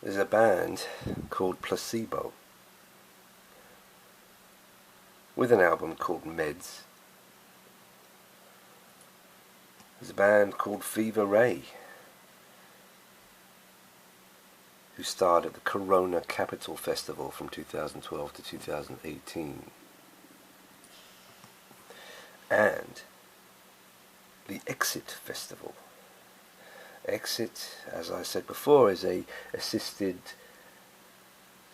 There's a band called Placebo with an album called Meds. There's a band called Fever Ray who starred at the Corona Capital Festival from 2012 to 2018. And the Exit Festival. Exit, as I said before, is a assisted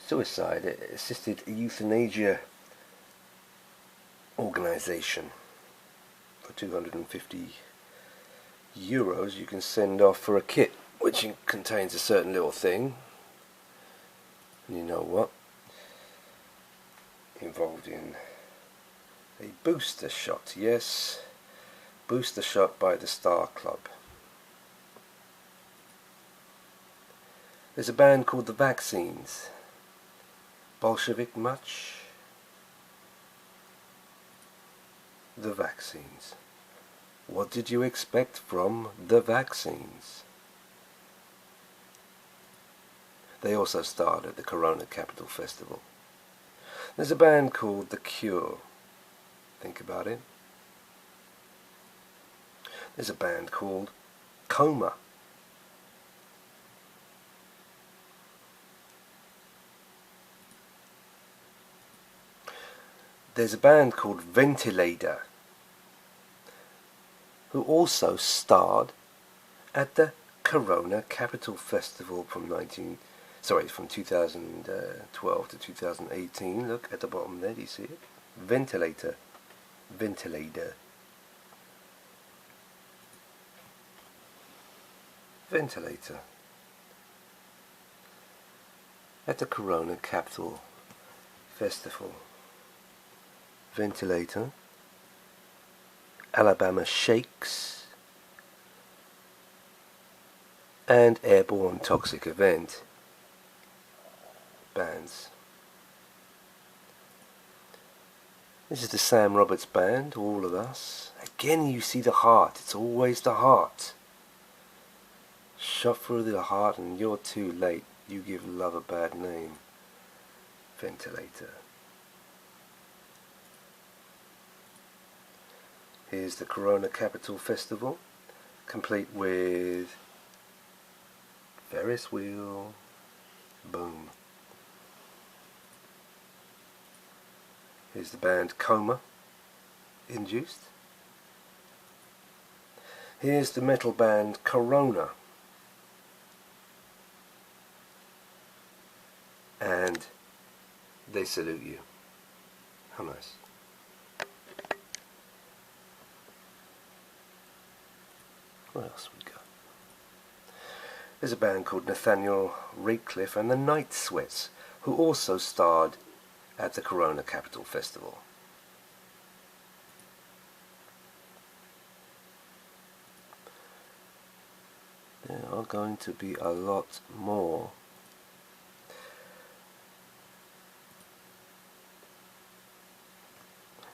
suicide, assisted euthanasia organisation. For €250 you can send off for a kit which contains a certain little thing, and you know what, involved in a booster shot. Yes, booster shot by the Star Club. There's a band called the Vaccines. Bolshevik much? The Vaccines. What did you expect from the Vaccines? They also starred at the Corona Capital Festival. There's a band called The Cure. Think about it. There's a band called Coma. There's a band called Ventilador who also starred at the Corona Capital Festival from 2012 to 2018. Look at the bottom there, do you see it? Ventilator. Ventilator. Ventilator. At the Corona Capital Festival. Ventilator. Alabama Shakes. And Airborne Toxic Event bands. This is the Sam Roberts Band, All of Us. Again you see the heart, it's always the heart. Shot through the heart and you're too late, you give love a bad name. Ventilator. Here's the Corona Capital Festival, complete with Ferris wheel, boom. Here's the band Coma, Induced. Here's the metal band Corona. And they salute you. How nice. What else we got? There's a band called Nathaniel Ratcliffe and the Night Sweats, who also starred at the Corona Capital Festival. There are going to be a lot more.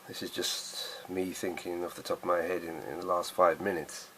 This is just me thinking off the top of my head in the last 5 minutes.